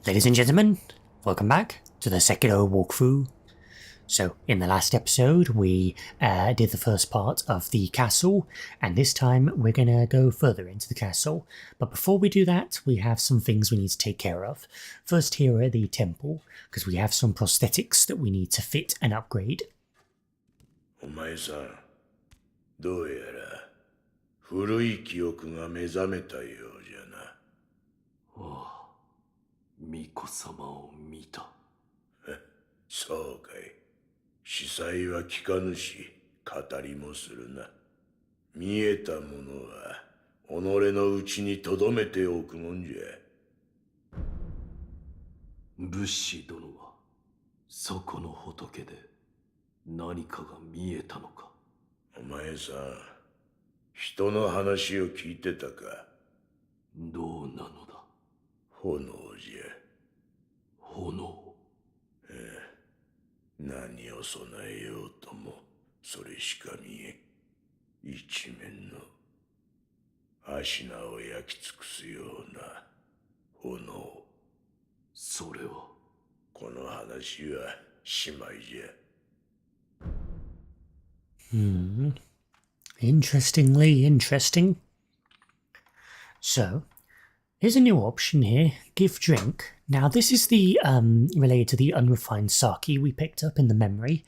Ladies and gentlemen, welcome back to the Sekiro walkthrough. So, in the last episode, we did the first part of the castle, and this time we're gonna go further into the castle. But before we do that, we have some things we need to take care of. First, here at the temple, because we have some prosthetics that we need to fit and upgrade. お前さん、どうやら古い記憶が目覚めたようじゃな。ああ、巫女様を見た。そうかい。司祭は聞かぬし、語りもするな。見えたものは己のうちに留めておくもんじゃ。武士殿はそこの仏で何かが見えたのか。お前さん、人の話を聞いてたか。どうなのだ。炎じゃ。炎。何を備えようともそれしか見えん。一面の芦名を焼き尽くすような炎。それはこの話はしまいじゃ。Interestingly interesting. So, here's a new option here, give drink. Now this is the related to the unrefined sake we picked up in the memory.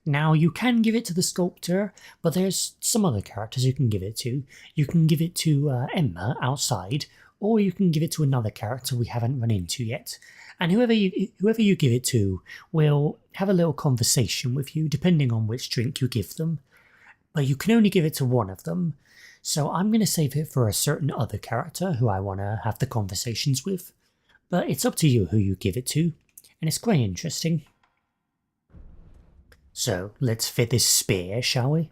Now you can give it to the sculptor, but there's some other characters you can give it to. You can give it to Emma outside, or you can give it to another character we haven't run into yet. And whoever you give it to will have a little conversation with you, depending on which drink you give them. But you can only give it to one of them. So I'm going to save it for a certain other character who I want to have the conversations with. But it's up to you who you give it to, and it's quite interesting. So let's fit this spear, shall we?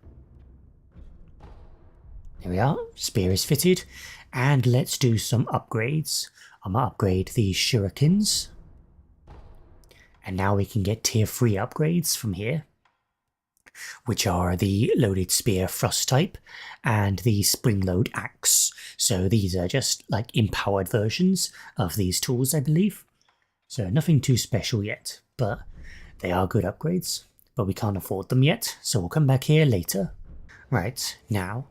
There we are, spear is fitted, and let's do some upgrades. I'm going to upgrade the shurikens. And now we can get tier 3 upgrades from here, which are the loaded spear thrust type and the spring load axe. So these are just like empowered versions of these tools, I believe. So nothing too special yet, but they are good upgrades. But we can't afford them yet, so we'll come back here later. Right, now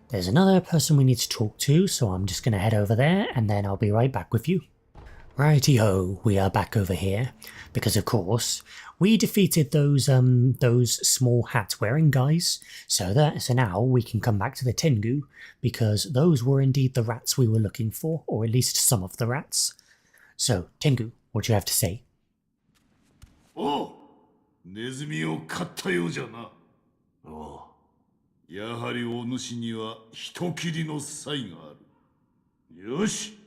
there's another person we need to talk to, so I'm just going to head over there and then I'll be right back with you. Righty-ho, we are back over here, because of course, we defeated those small hat-wearing guys, so now we can come back to the Tengu, because those were indeed the rats we were looking for, or at least some of the rats. So, Tengu, what do you have to say? Oh, ネズミを飼ったようじゃな。ああ、やはりお主には人斬りの才がある。よし、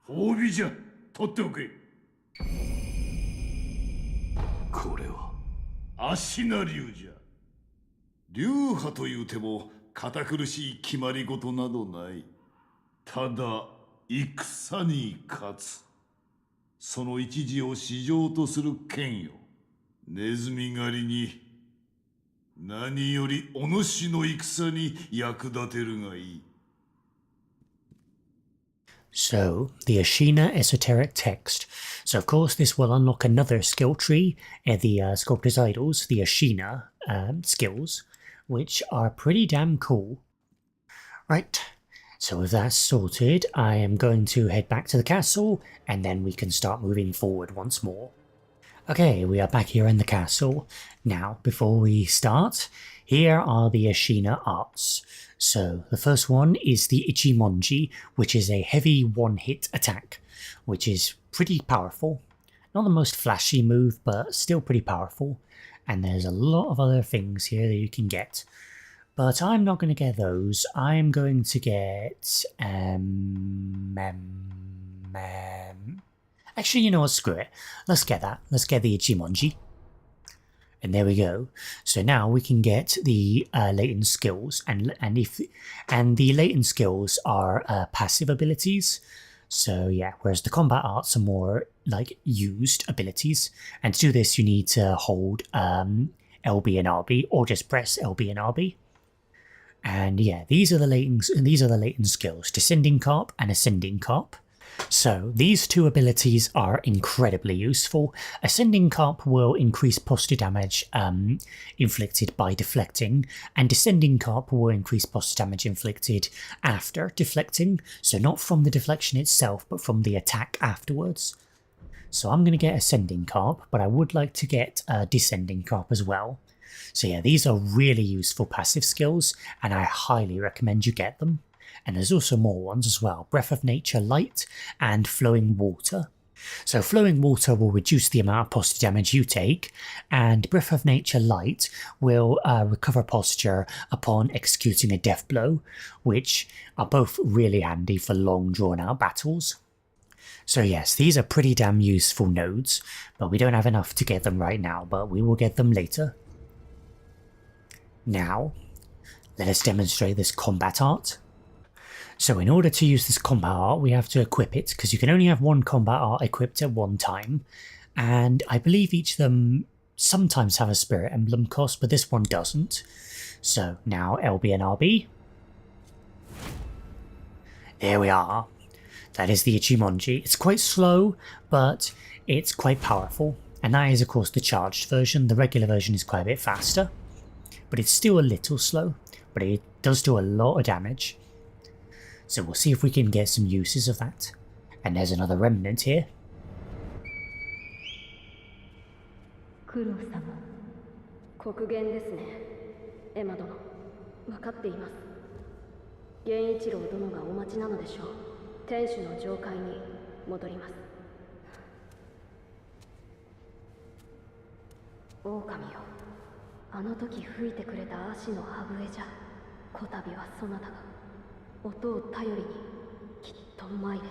褒美じゃ。取っておけ。これは芦名流じゃ。流派というても堅苦しい決まり事などない。ただ戦に勝つ。その一時を至上とする剣よ。ネズミ狩りに何よりお主の戦に役立てるがいい。So, the Ashina esoteric text. So of course this will unlock another skill tree in the Sculptor's Idols, the Ashina skills, which are pretty damn cool. Right, so with that sorted, I am going to head back to the castle, and then we can start moving forward once more. Okay, we are back here in the castle. Now, before we start, here are the Ashina arts. So, the first one is the Ichimonji, which is a heavy one-hit attack, which is pretty powerful. Not the most flashy move, but still pretty powerful. And there's a lot of other things here that you can get. But I'm not going to get those. I'm going to get... Actually, you know what, screw it. Let's get that. Let's get the Ichimonji. And there we go. So now we can get the latent skills, and the latent skills are passive abilities. So yeah, whereas the combat arts are more like used abilities. And to do this, you need to hold LB and RB, or just press LB and RB. And yeah, these are the latent skills: descending carp and ascending carp. So these two abilities are incredibly useful. Ascending Carp will increase posture damage inflicted by deflecting, and Descending Carp will increase posture damage inflicted after deflecting, so not from the deflection itself but from the attack afterwards. So I'm going to get Ascending Carp, but I would like to get Descending Carp as well. So yeah, these are really useful passive skills, and I highly recommend you get them. And there's also more ones as well, Breath of Nature Light and Flowing Water. So Flowing Water will reduce the amount of posture damage you take, and Breath of Nature Light will recover posture upon executing a death blow, which are both really handy for long drawn out battles. So yes, these are pretty damn useful nodes, but we don't have enough to get them right now, but we will get them later. Now, let us demonstrate this combat art. So in order to use this combat art, we have to equip it, because you can only have one combat art equipped at one time, and I believe each of them sometimes have a spirit emblem cost, but this one doesn't. So now LB and RB. There we are. That is the Ichimonji. It's quite slow, but it's quite powerful, and that is of course the charged version. The regular version is quite a bit faster, but it's still a little slow, but it does do a lot of damage. So we'll see if we can get some uses of that. And there's another remnant here. 九郎様、黒源ですね。エマ殿、分かっています。源一郎殿がお待ちなのでしょう。天守の上階に戻ります。狼よ、あの時吹いてくれた足の歯笛じゃ、こたびはそなたが。音を頼りにきっと参れ。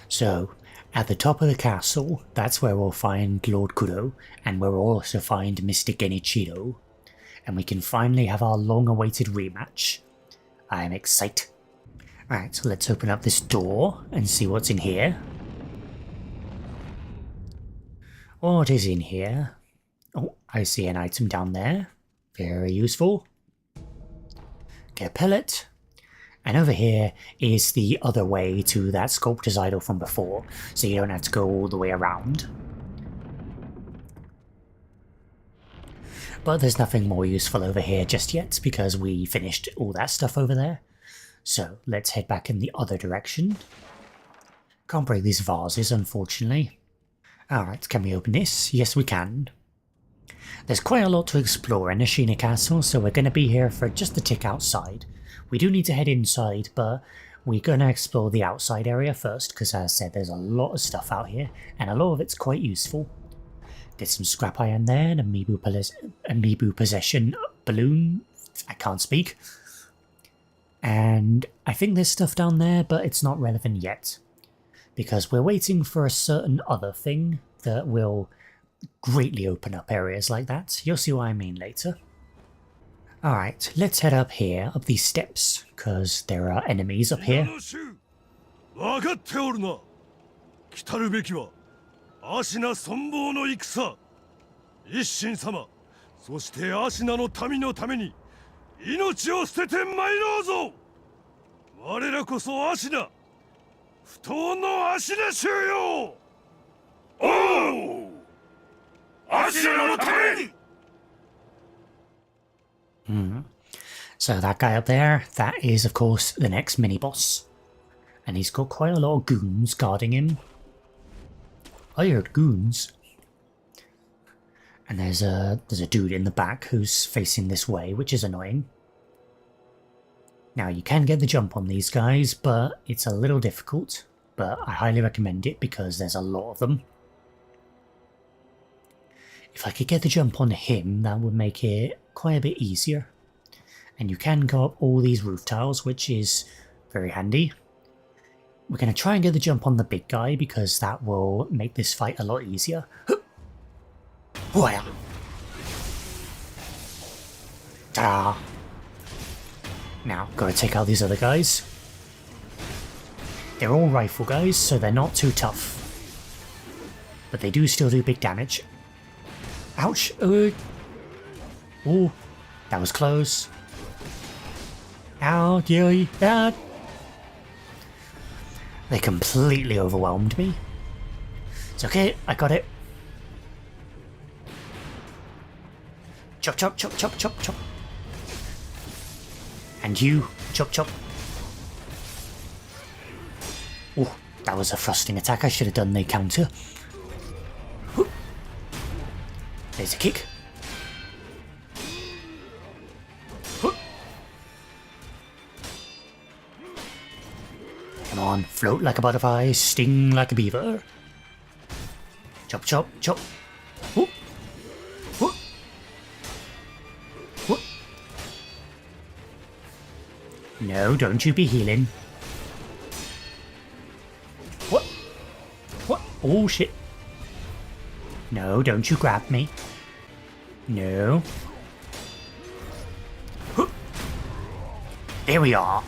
So, at the top of the castle, that's where we'll find Lord Kuro, and where we'll also find Mr. Genichiro. And we can finally have our long-awaited rematch. I am excited. Alright, so let's open up this door and see what's in here. What is in here? Oh, I see an item down there. Very useful. Get a pellet. And over here is the other way to that sculptor's idol from before, so you don't have to go all the way around. But there's nothing more useful over here just yet, because we finished all that stuff over there. So let's head back in the other direction. Can't break these vases, unfortunately. Alright, can we open this? Yes, we can. There's quite a lot to explore in Ashina Castle, so we're going to be here for just a tick outside. We do need to head inside, but we're going to explore the outside area first, because as I said, there's a lot of stuff out here, and a lot of it's quite useful. Get some scrap iron there, an amiibo possession balloon, I can't speak. And I think there's stuff down there, but it's not relevant yet, because we're waiting for a certain other thing that will greatly open up areas like that. You'll see what I mean later. Alright, let's head up here, up these steps, because there are enemies up here. 分かっておるな。来たるべきは芦名存亡の戦。一心様、そして芦名の民のために命を捨てて参ろうぞ。我らこそ芦名、不当の芦名衆よ。おう、芦名のために。So that guy up there, that is of course the next mini-boss. And he's got quite a lot of goons guarding him. I heard goons. And there's a dude in the back who's facing this way, which is annoying. Now you can get the jump on these guys, but it's a little difficult. But I highly recommend it because there's a lot of them. If I could get the jump on him, that would make it quite a bit easier. And you can go up all these roof tiles, which is very handy. We're going to try and get the jump on the big guy because that will make this fight a lot easier. Ta-da! Now, gotta take out these other guys. They're all rifle guys, so they're not too tough. But they do still do big damage. Ouch! Oh, that was close. Ow, yeah. They completely overwhelmed me. It's okay, I got it. Chop, chop, chop, chop, chop, chop. And you, chop, chop. Oh, that was a thrusting attack. I should have done the counter. There's a kick. Come on, float like a butterfly, sting like a beaver. Chop, chop, chop. Whoop. Whoop. Whoop. No, don't you be healing. What? What? Oh shit. No, don't you grab me. No. Whoop. There we are.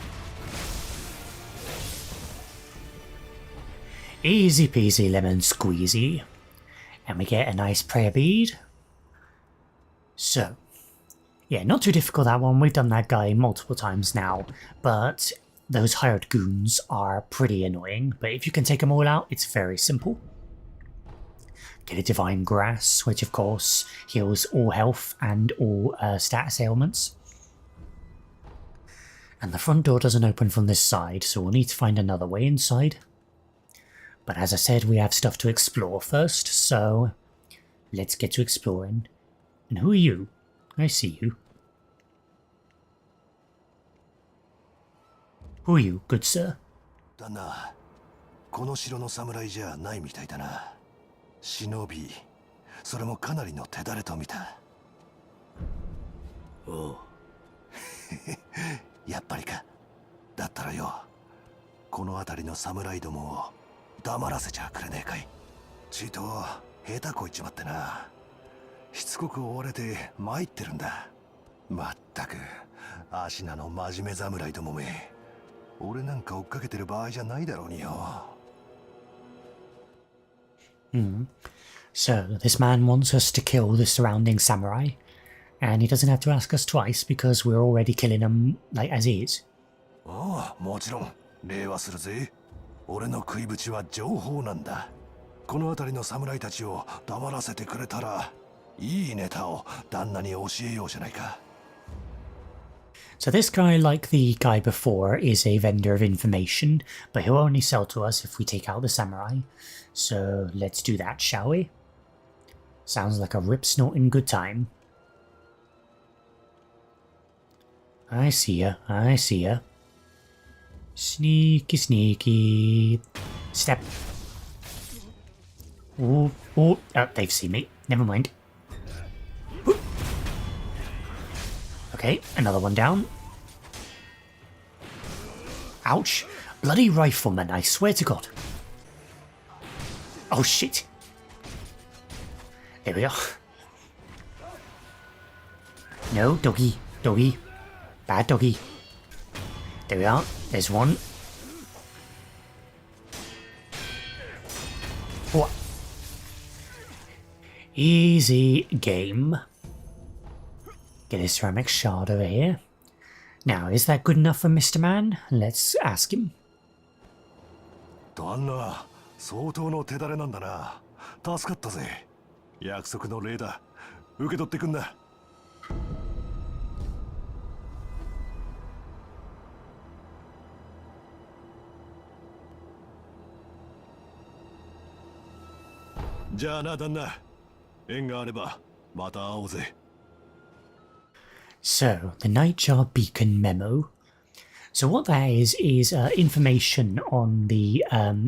Easy peasy lemon squeezy. And we get a nice prayer bead. So, yeah, not too difficult that one. We've done that guy multiple times now. But those hired goons are pretty annoying. But if you can take them all out, it's very simple. Get a divine grass, which of course heals all health and all status ailments. And the front door doesn't open from this side, so we'll need to find another way inside. But as I said, we have stuff to explore first, so let's get to exploring. And who are you? I see you. Who are you, good sir? だな、この城の侍じゃないみたいだな。忍び、それもかなりの手だれと見た。おう。やっぱりか。だったらよ、この辺りの侍どもを黙らせちゃくれねえかい。ちと下手こいちまってな。しつこく追われて参ってるんだ。まったく、芦名の真面目侍どもめ。俺なんか追っかけてる場合じゃないだろうによ。So, this man wants us to kill the surrounding samurai, and he doesn't have to ask us twice because we're already killing them, like, as is. ああ、もちろん、礼はするぜ。俺の食いぶちは情報なんだ。この辺りの侍たちを黙らせてくれたら、いいネタを旦那に教えようじゃないか。So this guy, like the guy before, is a vendor of information, but he'll only sell to us if we take out the samurai. So let's do that, shall we? Sounds like a rip-snorting good time. I see ya, I see ya. Sneaky, sneaky. Step. Ooh, ooh. Oh, they've seen me. Never mind. Okay, another one down. Ouch. Bloody rifleman, I swear to God. Oh shit. There we are. No, doggy, doggy. Bad doggy. There we are. There's one. What? Easy game. Get a ceramic shard over here. Now, is that good enough for Mr. Man? Let's ask him. 旦那、相当の手だれなんだな。助かったぜ。約束の礼だ。受け取ってくんな。じゃあな、旦那。縁があれば、また会おうぜ。So, the Nightjar Beacon memo. So what that is information on the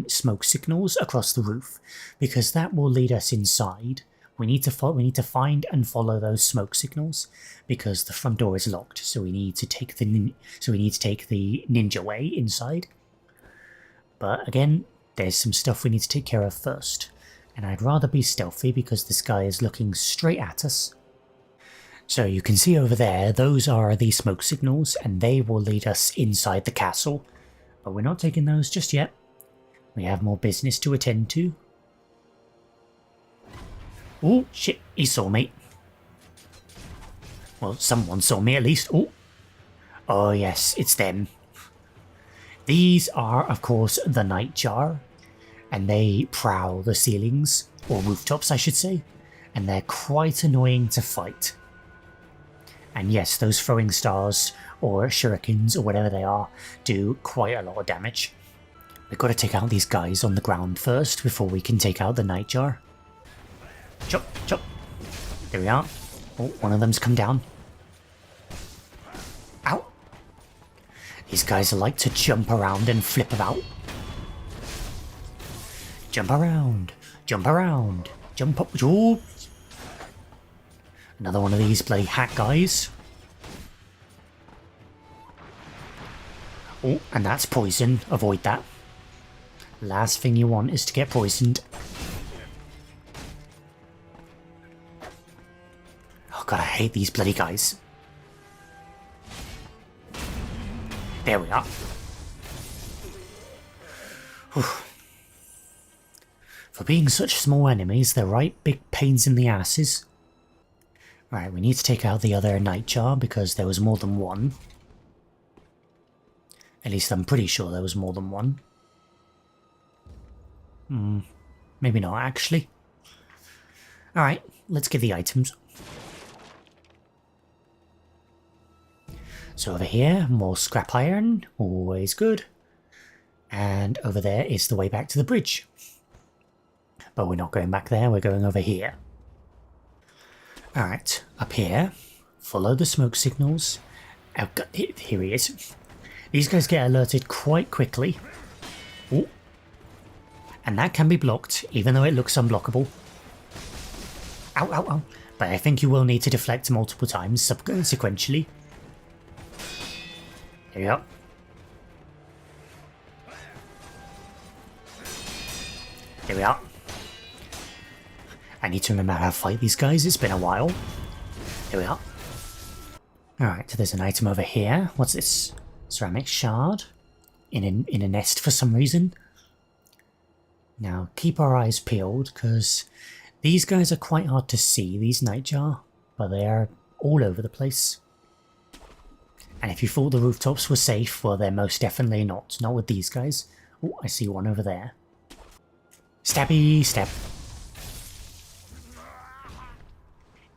smoke signals across the roof, because that will lead us inside. We need to find and follow those smoke signals, because the front door is locked. So we need to take the ninja way inside. But again, there's some stuff we need to take care of first, and I'd rather be stealthy because this guy is looking straight at us. So you can see over there, those are the smoke signals, and they will lead us inside the castle. But we're not taking those just yet. We have more business to attend to. Oh shit, he saw me. Well, someone saw me at least. Oh yes, it's them. These are, of course, the Nightjar, and they prowl the ceilings, or rooftops I should say, and they're quite annoying to fight. And yes, those throwing stars, or shurikens, or whatever they are, do quite a lot of damage. We've got to take out these guys on the ground first before we can take out the Nightjar. Chop, chop. There we are. Oh, one of them's come down. Ow! These guys like to jump around and flip about. Jump around, jump around, jump up. Oh. Another one of these bloody hack guys. Oh, and that's poison. Avoid that. Last thing you want is to get poisoned. Oh god, I hate these bloody guys. There we are. Whew. For being such small enemies, they're right big pains in the asses. Right, we need to take out the other Nightjar because there was more than one. At least I'm pretty sure there was more than one. Maybe not actually. Alright, let's get the items. So over here, more scrap iron, always good. And over there is the way back to the bridge. But we're not going back there, we're going over here. Alright, up here, follow the smoke signals. Oh, God, here he is. These guys get alerted quite quickly. Ooh. And that can be blocked, even though it looks unblockable. Ow, ow, ow. But I think you will need to deflect multiple times, sequentially. There we go. There we are. I need to remember how to fight these guys, it's been a while. There we are. Alright, so there's an item over here. What's this? Ceramic shard. In a nest for some reason. Now, keep our eyes peeled, because these guys are quite hard to see, these Nightjar. But they are all over the place. And if you thought the rooftops were safe, well, they're most definitely not. Not with these guys. Oh, I see one over there. Stabby stab.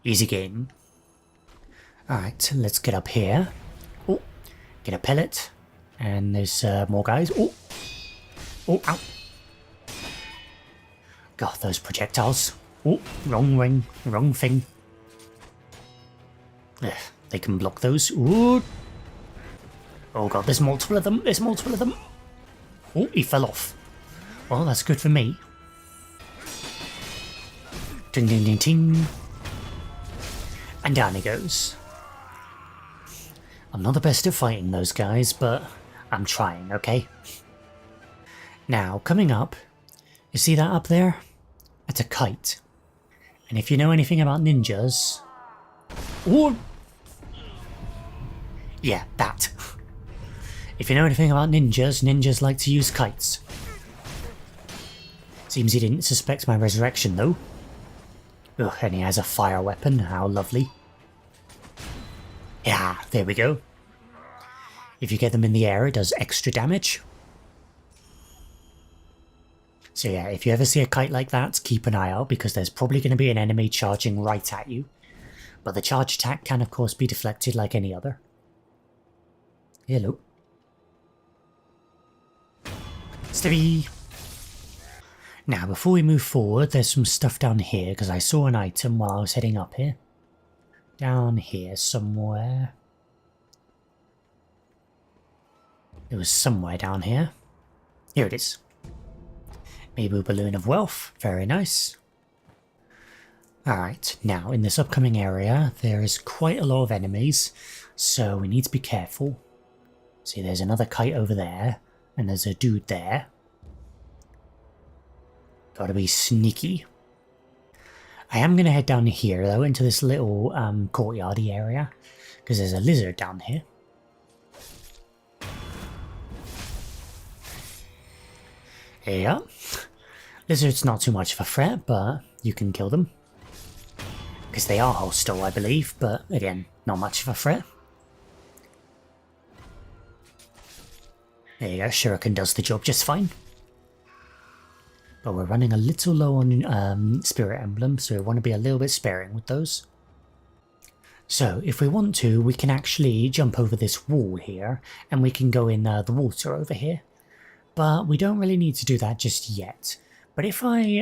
Easy game. Alright, let's get up here. Oh, get a pellet. And there's more guys. Oh, oh, ow. God, those projectiles. Oh, wrong ring, wrong thing. Ugh, they can block those. Ooh. Oh god, there's multiple of them, there's multiple of them. Oh, he fell off. Well, that's good for me. Ding ding ding ding. And down he goes. I'm not the best at fighting those guys, but I'm trying, okay? Now, coming up, you see that up there? That's a kite. And if you know anything about ninjas... Ooh. Yeah, that. If you know anything about ninjas, ninjas like to use kites. Seems he didn't suspect my resurrection though. Ugh, and he has a fire weapon, how lovely. Yeah, there we go. If you get them in the air, it does extra damage. So yeah, if you ever see a kite like that, keep an eye out, because there's probably going to be an enemy charging right at you. But the charge attack can of course be deflected like any other. Hello. Stabby! Now, before we move forward, there's some stuff down here, because I saw an item while I was heading up here. Down here somewhere. It was somewhere down here. Here it is. Maybe a balloon of wealth. Very nice. Alright, now in this upcoming area, there is quite a lot of enemies, so we need to be careful. See, there's another kite over there, and there's a dude there. Gotta be sneaky. I am gonna head down here though, into this little courtyardy area, because there's a lizard down here. Yeah. Lizard's not too much of a threat, but you can kill them. Because they are hostile, I believe, but again, not much of a threat. There you go, Shuriken does the job just fine. But we're running a little low on Spirit Emblem, so we want to be a little bit sparing with those. So if we want to, we can actually jump over this wall here, and we can go in the water over here. But we don't really need to do that just yet. But if I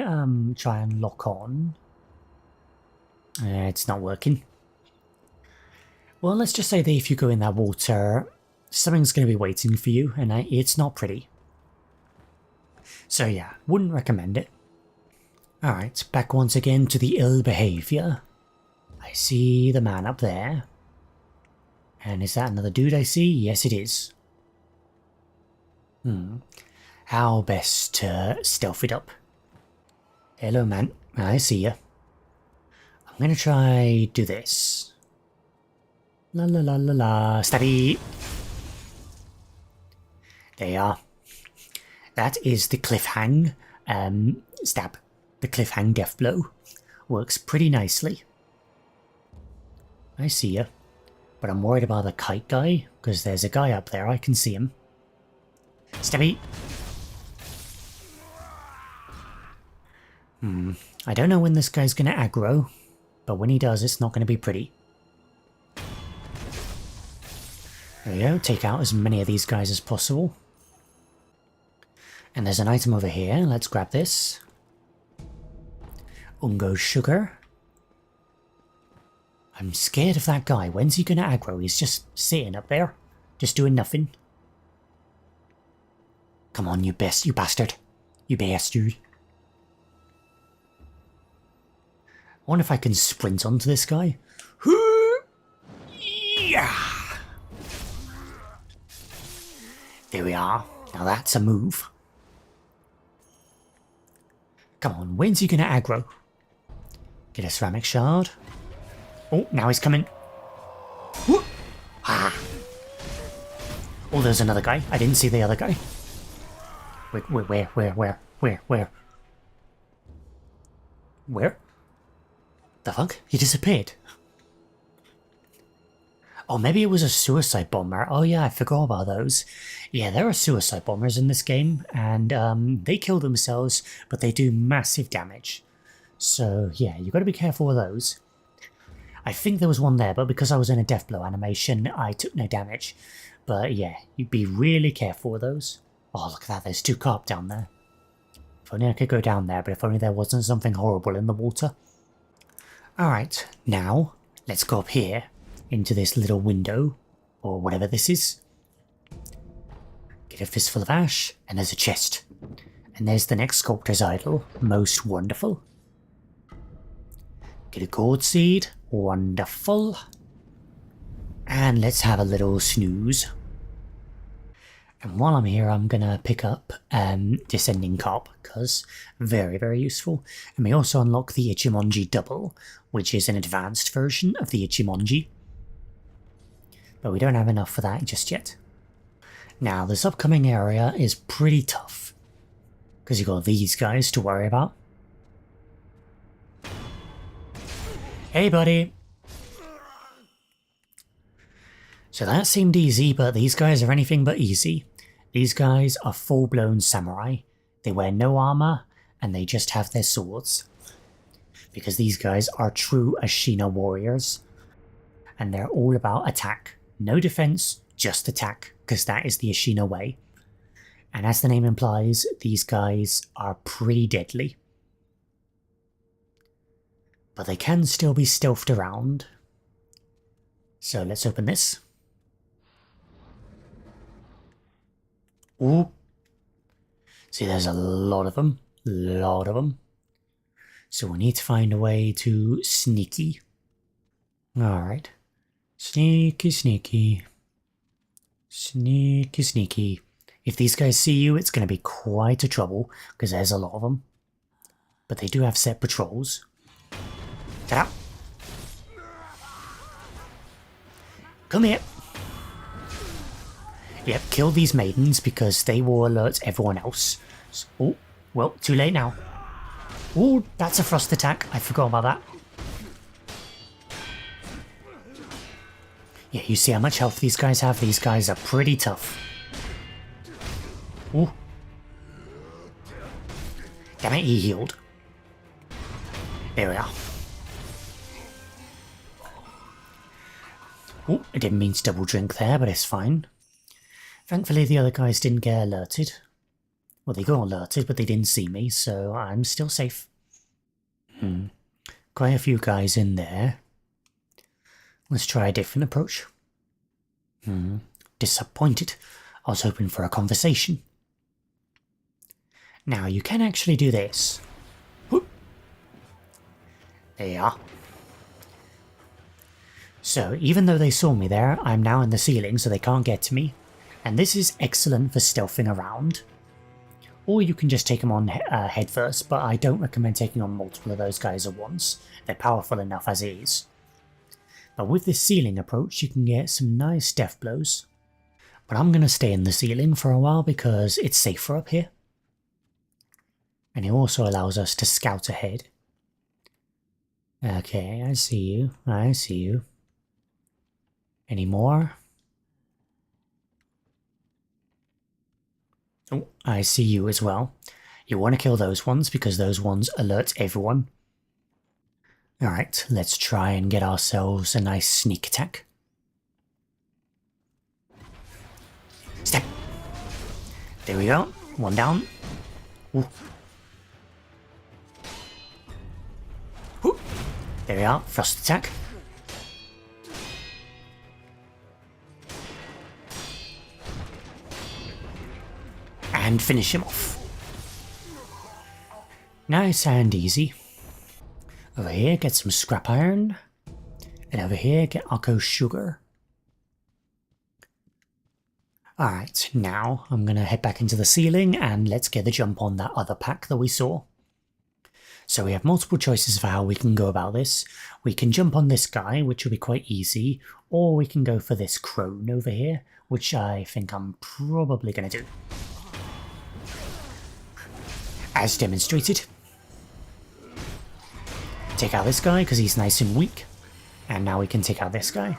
try and lock on... it's not working. Well, let's just say that if you go in that water, something's going to be waiting for you, and it's not pretty. So yeah, wouldn't recommend it. Alright, back once again to the ill behaviour. I see the man up there. And is that another dude I see? Yes, it is. How best to stealth it up? Hello, man. I see you. I'm gonna try do this. La la la la la. Stabby! There you are. That is the cliffhang stab. The cliffhang death blow. Works pretty nicely. I see you. But I'm worried about the kite guy, because there's a guy up there, I can see him. Stabby! I don't know when this guy's gonna aggro, but when he does, it's not gonna be pretty. There we go, take out as many of these guys as possible. And there's an item over here, let's grab this. Ungo sugar. I'm scared of that guy. When's he gonna aggro? He's just sitting up there, just doing nothing. Come on, you bastard. You bastard. I wonder if I can sprint onto this guy. Yeah. There we are. Now that's a move. Come on, when's he gonna aggro? Get a ceramic shard. Oh, now he's coming. Ah. Oh, there's another guy. I didn't see the other guy. Wait, where? Where? The fuck? He disappeared. Oh, maybe it was a suicide bomber. Oh yeah, I forgot about those. Yeah, there are suicide bombers in this game, and they kill themselves, but they do massive damage. So yeah, you've got to be careful with those. I think there was one there, but because I was in a death blow animation, I took no damage. But yeah, you'd be really careful with those. Oh, look at that, there's two carp down there. If only I could go down there, but if only there wasn't something horrible in the water. Alright, now, let's go up here, into this little window, or whatever this is. Get a fistful of ash, and there's a chest. And there's the next sculptor's idol, most wonderful. Get a gourd seed, wonderful. And let's have a little snooze. And while I'm here, I'm gonna pick up Descending Carp, because very, very useful. And we also unlock the Ichimonji Double, which is an advanced version of the Ichimonji. But we don't have enough for that just yet. Now, this upcoming area is pretty tough, because you've got these guys to worry about. Hey, buddy! So that seemed easy, but these guys are anything but easy. These guys are full-blown samurai. They wear no armor, and they just have their swords. Because these guys are true Ashina warriors. And they're all about attack. No defense, just attack, because that is the Ashina way. And as the name implies, these guys are pretty deadly. But they can still be stealthed around. So let's open this. Ooh. See, there's a lot of them. So we need to find a way to sneaky. Alright. Sneaky. If these guys see you, it's going to be quite a trouble, because there's a lot of them. But they do have set patrols. Get out. Come here. Yep, kill these maidens because they will alert everyone else. So, oh, well, too late now. Oh, that's a frost attack. I forgot about that. Yeah, you see how much health these guys have? These guys are pretty tough. Ooh. Damn it, he healed. There we are. Oh, I didn't mean to double drink there, but it's fine. Thankfully the other guys didn't get alerted. Well, they got alerted, but they didn't see me, so I'm still safe. Quite a few guys in there. Let's try a different approach. Disappointed. I was hoping for a conversation. Now, you can actually do this. Whoop. There you are. So, even though they saw me there, I'm now in the ceiling so they can't get to me. And this is excellent for stealthing around. Or you can just take them on head first, but I don't recommend taking on multiple of those guys at once. They're powerful enough as it is. But with this ceiling approach, you can get some nice death blows. But I'm going to stay in the ceiling for a while because it's safer up here. And it also allows us to scout ahead. Okay, I see you. I see you. Any more? Oh, I see you as well. You want to kill those ones because those ones alert everyone. Alright, let's try and get ourselves a nice sneak attack. Step! There we go. One down. Ooh. Ooh. There we are. First attack. And finish him off. Nice and easy. Over here, get some scrap iron. And over here, get Akko sugar. Alright, now I'm going to head back into the ceiling and let's get the jump on that other pack that we saw. So we have multiple choices for how we can go about this. We can jump on this guy, which will be quite easy, or we can go for this crone over here, which I think I'm probably going to do. As demonstrated. Take out this guy because he's nice and weak. And now we can take out this guy.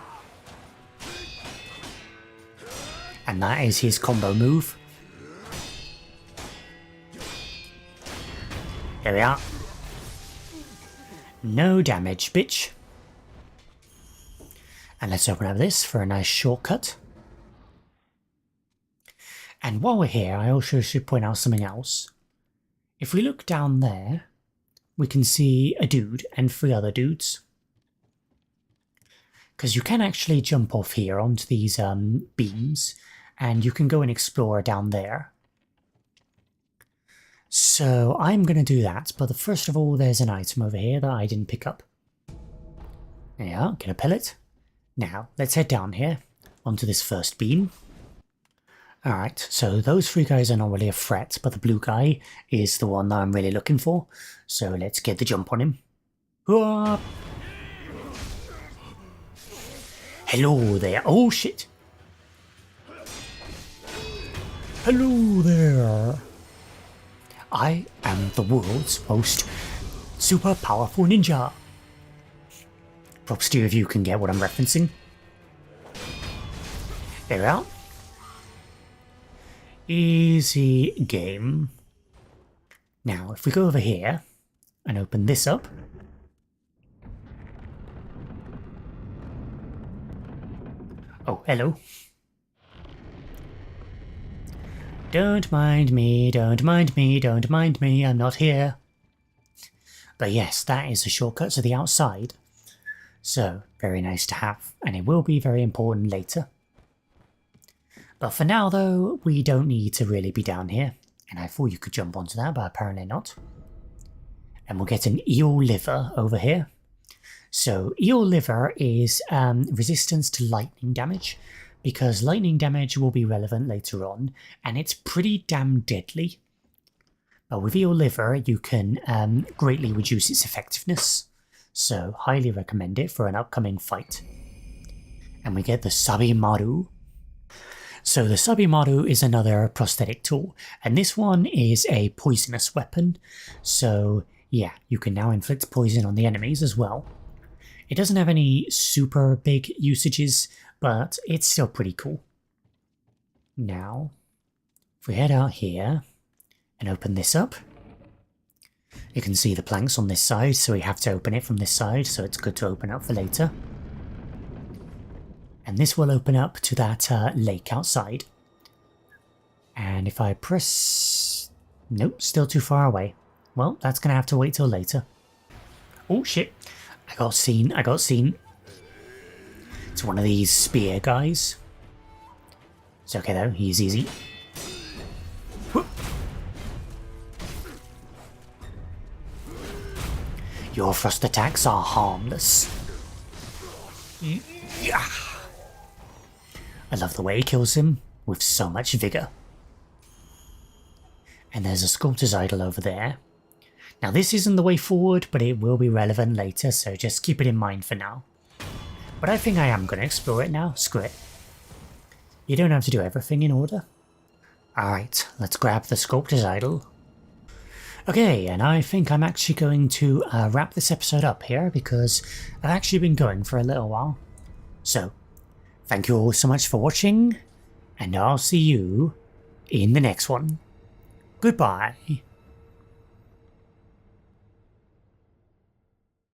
And that is his combo move. Here we are. No damage, bitch. And let's open up this for a nice shortcut. And while we're here, I also should point out something else. If we look down there, we can see a dude and 3 other dudes. Because you can actually jump off here onto these beams, and you can go and explore down there. So I'm going to do that, but first of all there's an item over here that I didn't pick up. Yeah, get a pellet. Now, let's head down here, onto this first beam. Alright, so those 3 guys are not really a threat, but the blue guy is the one that I'm really looking for. So let's get the jump on him. Whoa! Hello there. Oh shit! Hello there! I am the world's most super powerful ninja. Props to you if you can get what I'm referencing. There we are. Easy game. Now, if we go over here and open this up. Oh, hello. Don't mind me, don't mind me, don't mind me, I'm not here. But yes, that is a shortcut to the outside. So, very nice to have, and it will be very important later. But for now though, we don't need to really be down here. And I thought you could jump onto that, but apparently not. And we'll get an eel liver over here. So eel liver is resistance to lightning damage, because lightning damage will be relevant later on, and it's pretty damn deadly. But with eel liver, you can greatly reduce its effectiveness. So highly recommend it for an upcoming fight. And we get the Sabimaru. So the Sabimaru is another prosthetic tool, and this one is a poisonous weapon. So yeah, you can now inflict poison on the enemies as well. It doesn't have any super big usages, but it's still pretty cool. Now, If we head out here and open this up, you can see the planks on this side, so we have to open it from this side, so it's good to open up for later. And this will open up to that lake outside. And if I press... Nope, still too far away. Well, that's going to have to wait till later. Oh shit, I got seen. It's one of these spear guys. It's okay though, he's easy. Whoop. Your thrust attacks are harmless. Yeah. I love the way he kills him with so much vigor. And there's a sculptor's idol over there. Now this isn't the way forward, but it will be relevant later, so just keep it in mind for now. But I think I am going to explore it now, screw it. You don't have to do everything in order. Alright, let's grab the sculptor's idol. Okay, and I think I'm actually going to wrap this episode up here, because I've actually been going for a little while. So, thank you all so much for watching, and I'll see you in the next one. Goodbye.